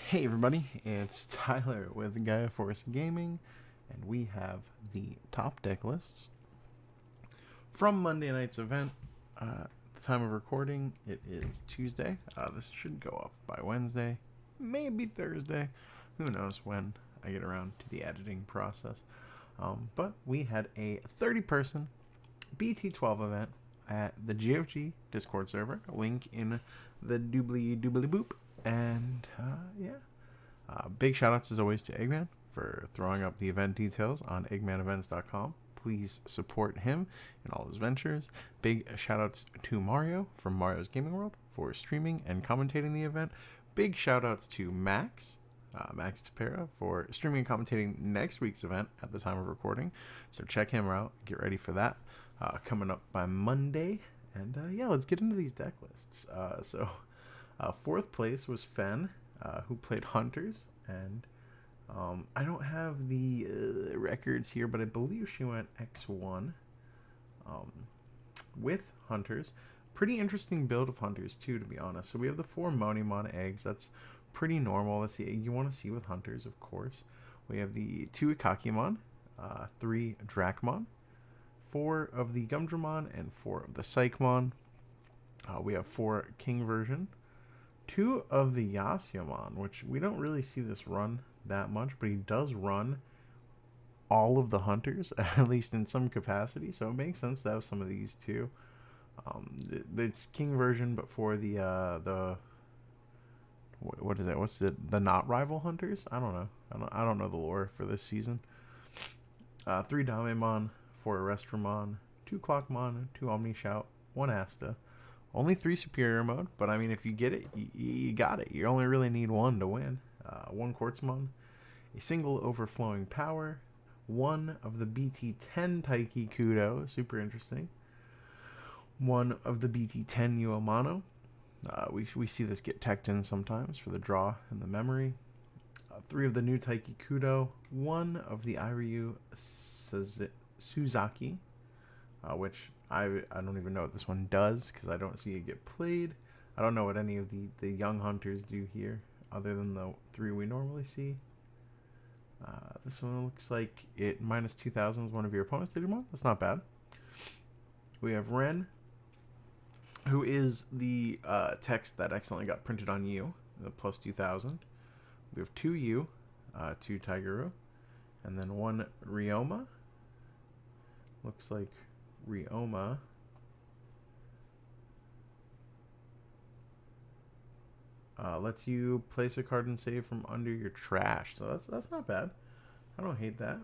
Hey everybody, it's Tyler with Gaia Force Gaming, and we have the top deck lists from Monday night's event. At the time of recording, it is Tuesday. This should go up by Wednesday, maybe Thursday. Who knows when I get around to the editing process. But we had a 30-person BT12 event at the GFG Discord server. Link in the doobly boop. And big shout outs as always to Eggman for throwing up the event details on eggmanevents.com. Please support him in all his ventures. Big shout outs to Mario from Mario's Gaming World for streaming and commentating the event. Big shout outs to Max Tapera for streaming and commentating next week's event at the time of recording. So check him out. Get ready for that. Coming up by Monday. And let's get into these deck lists. Fourth place was Fen, who played Hunters, and I don't have the records here, but I believe she went X1 with Hunters. Pretty interesting build of Hunters, too, to be honest. So we have the 4 Monimon eggs. That's pretty normal. That's the egg you want to see with Hunters, of course. We have the 2 Ikakimon, 3 Dracmon, 4 of the Gumdramon, and 4 of the Psychmon. We have 4 King version, 2 of the Yasyamon, which we don't really see this run that much, but he does run all of the Hunters, at least in some capacity, so it makes sense to have some of these too. It's King version, but for the what is that? What's the not rival Hunters? I don't know. I don't know the lore for this season. 3 Damemon, 4 Restramon, 2 Clockmon, 2 Omni Shout, 1 Asta. Only 3 Superior Mode, but I mean, if you get it, you got it. You only really need 1 to win. 1 Quartzmon, a single Overflowing Power, 1 of the BT10 Taiki Kudo, super interesting. 1 of the BT10 Uomano. We see this get teched in sometimes for the draw and the memory. 3 of the new Taiki Kudo, 1 of the Iryu Suzaki, which I don't even know what this one does because I don't see it get played. I don't know what any of the young hunters do here other than the 3 we normally see. This one looks like it minus 2,000 is one of your opponent's Digimon. That's not bad. We have Ren, who is the text that accidentally got printed on you, the plus 2,000. We have 2 U, 2 Tigeru, and then 1 Ryoma. Looks like Ryoma lets you place a card and save from under your trash, so that's not bad. I don't hate that.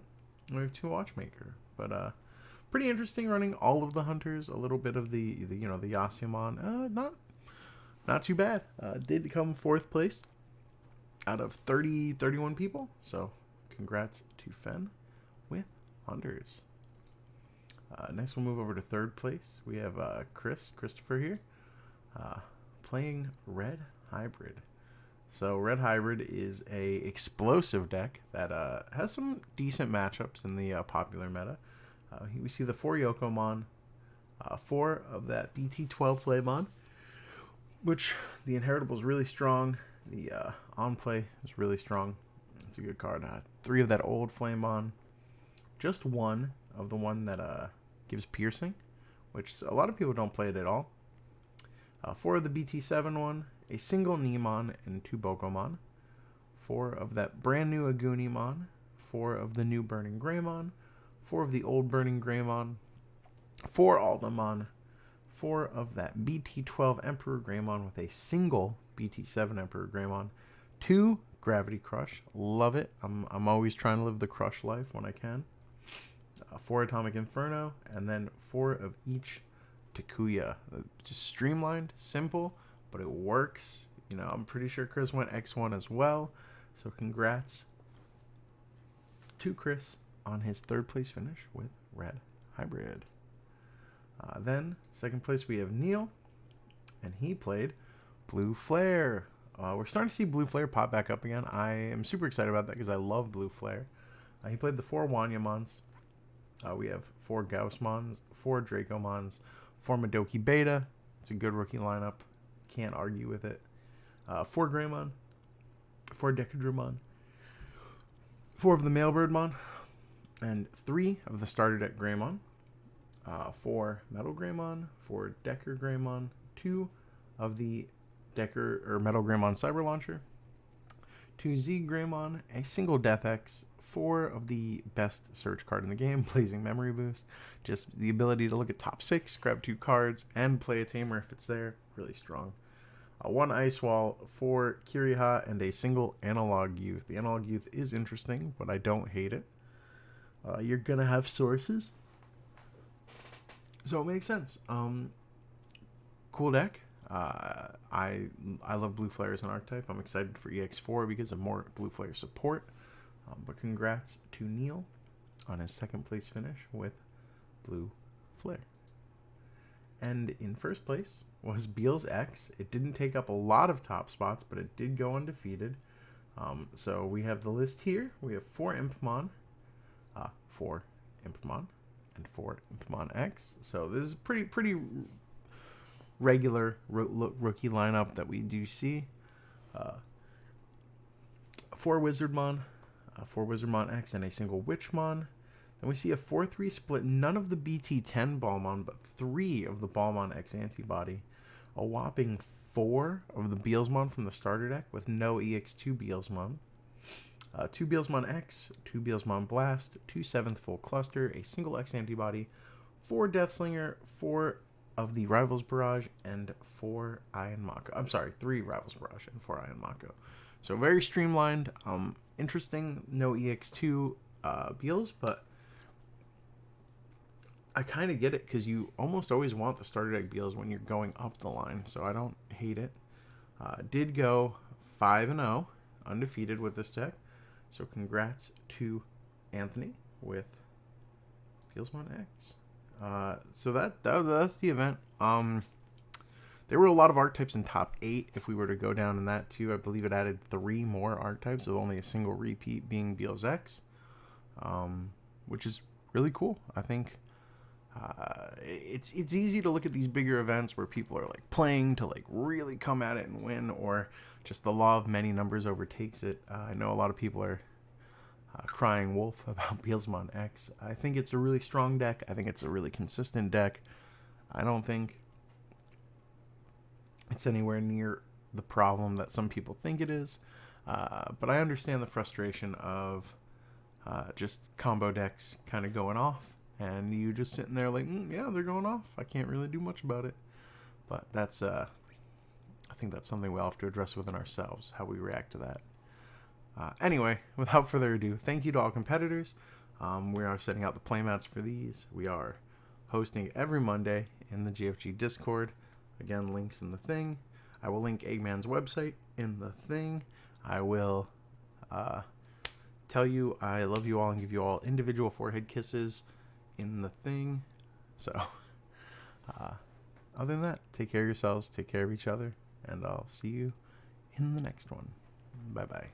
We have 2 Watchmaker, but pretty interesting running all of the Hunters. A little bit of the the Yasyamon. Not too bad. Did come 4th place out of 31 people, so congrats to Fen with Hunters. Next, we'll move over to 3rd place. We have Christopher here, playing Red Hybrid. So Red Hybrid is a explosive deck that has some decent matchups in the popular meta. We see the 4 Yokomon, 4 of that BT12 Flaymon, which the Inheritable is really strong. The on play is really strong. It's a good card. 3 of that old Flaymon, just 1 of the one that gives piercing, which a lot of people don't play it at all. 4 of the BT7 one, a single Nemon and 2 Bokomon, 4 of that brand new Agunimon, 4 of the new Burning Greymon, 4 of the old Burning Greymon, 4 Aldamon, 4 of that BT12 Emperor Greymon with a single BT7 Emperor Greymon, 2 Gravity Crush, love it. I'm always trying to live the Crush life when I can. 4 Atomic Inferno, and then 4 of each Takuya. Just streamlined, simple, but it works. You know, I'm pretty sure Chris went X1 as well, so congrats to Chris on his 3rd place finish with Red Hybrid. Then 2nd place we have Neil, and he played Blue Flare. We're starting to see Blue Flare pop back up again. I am super excited about that because I love Blue Flare. He played the 4 Wanyamons. We have 4 Gaussmons, 4 Dracomons, 4 Madoki Beta. It's a good rookie lineup. Can't argue with it. 4 Greymon, 4 Decadramon, 4 of the Mailbird Mon, and 3 of the starter deck Greymon, 4 Metal Greymon, 4 Decker Greymon, 2 of the Decker or Metal Greymon Cyber Launcher, 2 Z Greymon, a single Death X, 4 of the best search card in the game, Blazing Memory Boost. Just the ability to look at top 6, grab 2 cards, and play a Tamer if it's there. Really strong. 1 Ice Wall, 4 Kiriha, and a single Analog Youth. The Analog Youth is interesting, but I don't hate it. You're going to have sources, so it makes sense. Cool deck. I love Blue Flare as an archetype. I'm excited for EX4 because of more Blue Flare support. But congrats to Neil on his 2nd place finish with Blue Flare. And in 1st place was Beals X. It didn't take up a lot of top spots, but it did go undefeated. So we have the list here. We have 4 Impmon, 4 Impmon, and 4 Impmon X. So this is pretty regular rookie lineup that we do see. 4 Wizardmon, 4 Wizardmon X, and a single Witchmon. Then we see a 4-3 split. None of the BT10 Ballmon, but 3 of the Ballmon X Antibody. A whopping 4 of the Beelsmon from the starter deck with no EX2 Beelsmon. 2 Beelsmon X, 2 Beelsmon Blast, 2 7th Full Cluster, a single X Antibody, 4 Deathslinger, 4 of the Rivals Barrage, and 4 Iron Mako. I'm sorry, 3 Rivals Barrage and 4 Iron Mako. So very streamlined. Interesting, no EX2 Beals, but I kind of get it because you almost always want the starter deck Beals when you're going up the line, so I don't hate it. Did go 5-0, undefeated with this deck, so congrats to Anthony with Beelsmon X. So that's the event. There were a lot of archetypes in top 8 if we were to go down in that too. I believe it added 3 more archetypes with only a single repeat being Beals X, which is really cool. I think it's easy to look at these bigger events where people are like playing to like really come at it and win, or just the law of many numbers overtakes it. I know a lot of people are crying wolf about Beelsmon X. I think it's a really strong deck. I think it's a really consistent deck. I don't think it's anywhere near the problem that some people think it is. But I understand the frustration of just combo decks kind of going off, and you just sitting there like, yeah, they're going off. I can't really do much about it. But that's, I think that's something we'll have to address within ourselves, how we react to that. Anyway, without further ado, thank you to all competitors. We are setting out the playmats for these. We are hosting every Monday in the GFG Discord. Again, links in the thing. I will link Eggman's website in the thing. I will tell you I love you all and give you all individual forehead kisses in the thing. So, other than that, take care of yourselves, take care of each other, and I'll see you in the next one. Bye-bye.